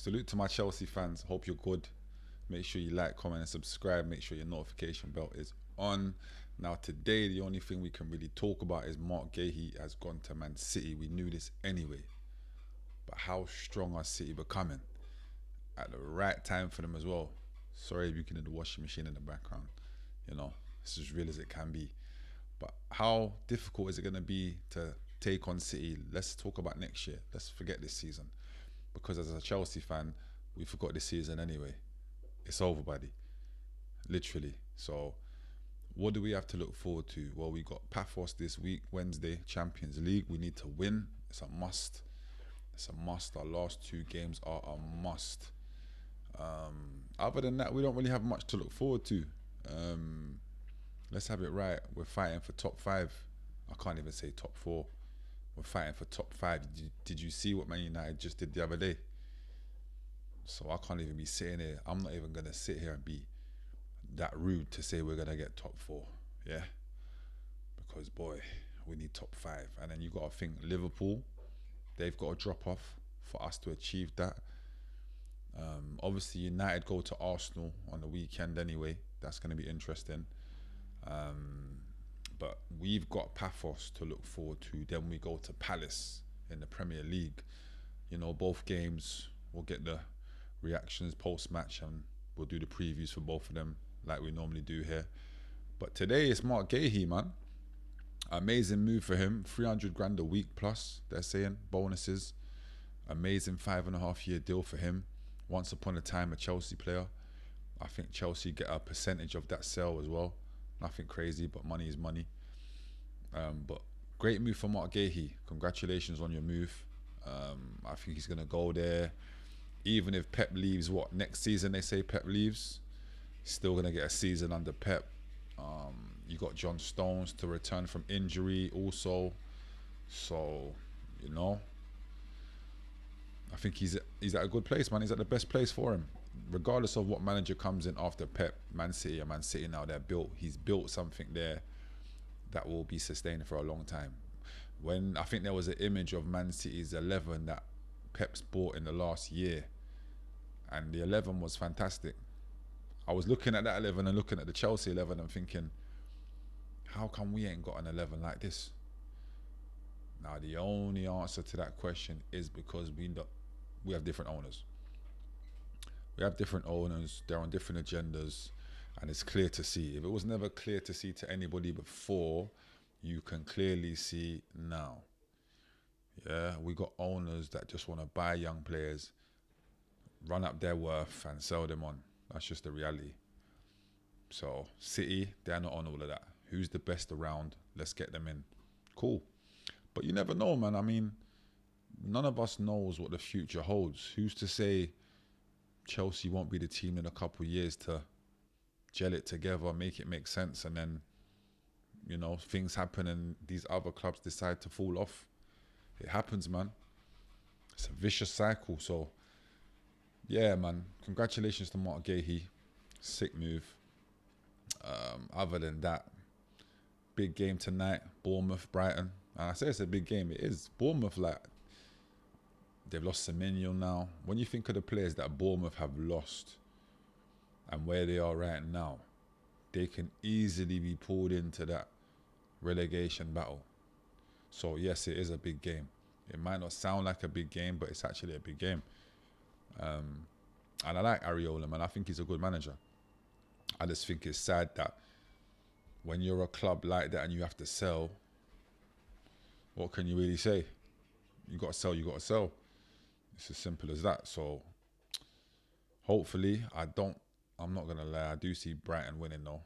Salute to my Chelsea fans. Hope you're good. Make sure you like, comment, and subscribe. Make sure your notification bell is on. Now, today, the only thing we can really talk about is Mark Guéhi has gone to Man City. We knew this anyway. But how strong are City becoming? At the right time for them as well. Sorry if you can hear the washing machine in the background. You know, it's as real as it can be. But how difficult is it going to be to take on City? Let's talk about next year. Let's forget this season. Because as a Chelsea fan, we forgot this season anyway. It's over, buddy. Literally. So, what do we have to look forward to? Well, we got Paphos this week, Wednesday, Champions League. We need to win. It's a must. It's a must. Our last two games are a must. Other than that, we don't really have much to look forward to. Let's have it right. We're fighting for top 5. I can't even say top 4. We're fighting for top 5. Did you see what Man United just did the other day? So I can't even be sitting here. I'm not even going to sit here and be that rude to say we're going to get top 4. Yeah? Because, boy, we need top 5. And then you got to think Liverpool, they've got to drop off for us to achieve that. Obviously, United go to Arsenal on the weekend anyway. That's going to be interesting. But we've got Paphos to look forward to. Then we go to Palace in the Premier League. You know, both games, we'll get the reactions post-match and we'll do the previews for both of them like we normally do here. But today it's Mark Guéhi, man. Amazing move for him. 300 grand a week plus, they're saying, bonuses. Amazing 5.5-year deal for him. Once upon a time, a Chelsea player. I think Chelsea get a percentage of that sale as well. Nothing crazy, but money is money. But great move for Mark Guéhi. Congratulations on your move. I think he's going to go there. Even if Pep leaves, next season they say Pep leaves, still going to get a season under Pep. You got John Stones to return from injury also. So, you know, I think he's at a good place, man. He's at the best place for him. Regardless of what manager comes in after Pep, Man City now, he's built something there that will be sustained for a long time. When I think there was an image of Man City's 11 that Pep's bought in the last year, and the 11 was fantastic. I was looking at that 11 and looking at the Chelsea 11 and thinking, how come we ain't got an 11 like this? Now, the only answer to that question is because we have different owners. We have different owners, they're on different agendas, and it's clear to see. If it was never clear to see to anybody before, you can clearly see now. Yeah, we got owners that just want to buy young players, run up their worth, and sell them on. That's just the reality. So, City, they're not on all of that. Who's the best around? Let's get them in. Cool. But you never know, man. I mean, none of us knows what the future holds. Who's to say Chelsea won't be the team in a couple of years to gel it together, make it make sense, and then, you know, things happen and these other clubs decide to fall off. It happens, man. It's a vicious cycle. So, yeah, man. Congratulations to Mark Guéhi. Sick move. Other than that, big game tonight. Bournemouth, Brighton. And I say it's a big game. It is. Bournemouth, like, they've lost Semenyo now. When you think of the players that Bournemouth have lost and where they are right now, they can easily be pulled into that relegation battle. So, yes, it is a big game. It might not sound like a big game, but it's actually a big game. And I like Areola, man. I think he's a good manager. I just think it's sad that when you're a club like that and you have to sell, what can you really say? You got to sell. It's as simple as that. So, hopefully, I'm not going to lie, I do see Brighton winning though.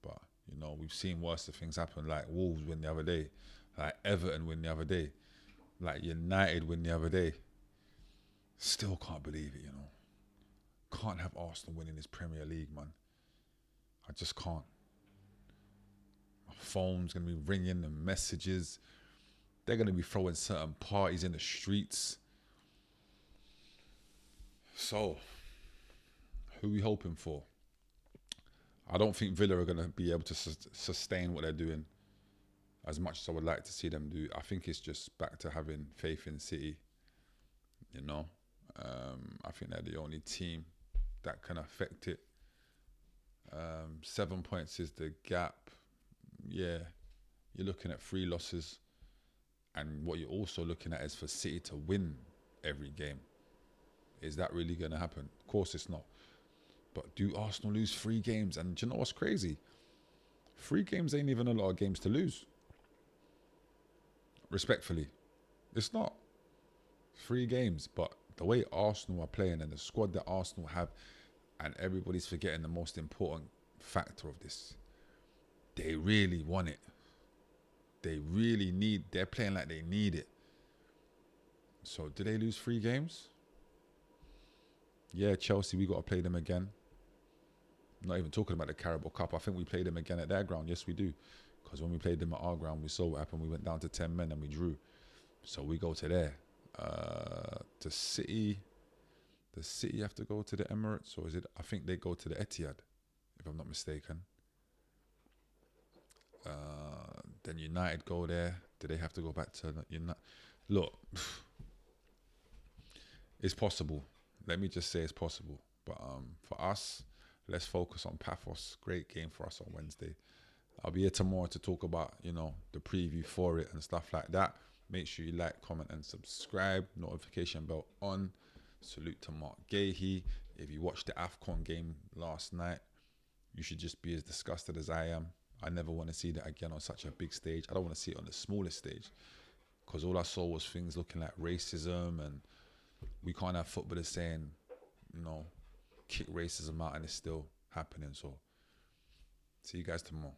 But, you know, we've seen worse things happen, like Wolves win the other day, like Everton win the other day, like United win the other day. Still can't believe it, you know. Can't have Arsenal winning this Premier League, man. I just can't. My phone's going to be ringing, the messages. They're going to be throwing certain parties in the streets. So, who are we hoping for? I don't think Villa are going to be able to sustain what they're doing as much as I would like to see them do. I think it's just back to having faith in City, you know. I think they're the only team that can affect it. 7 points is the gap. Yeah, you're looking at 3 losses. And what you're also looking at is for City to win every game. Is that really going to happen? Of course it's not. But do Arsenal lose 3 games? And do you know what's crazy? 3 games ain't even a lot of games to lose. Respectfully. It's not. 3 games. But the way Arsenal are playing and the squad that Arsenal have, and everybody's forgetting the most important factor of this. They really want it. They're playing like they need it. So, do they lose 3 games? Yeah, Chelsea, we got to play them again. I'm not even talking about the Carabao Cup. I think we played them again at their ground. Yes, we do. Because when we played them at our ground, we saw what happened. We went down to 10 men and we drew. So, we go to there. To City. Does City have to go to the Emirates? Or is it? I think they go to the Etihad, if I'm not mistaken. Then United go there. Do they have to go back to United? Look, it's possible. Let me just say it's possible. But for us, let's focus on Paphos. Great game for us on Wednesday. I'll be here tomorrow to talk about, the preview for it and stuff like that. Make sure you like, comment, and subscribe. Notification bell on. Salute to Mark Gahey. If you watched the AFCON game last night, you should just be as disgusted as I am. I never want to see that again on such a big stage. I don't want to see it on the smallest stage. Because all I saw was things looking like racism, and we can't have footballers saying, kick racism out, and it's still happening. So, see you guys tomorrow.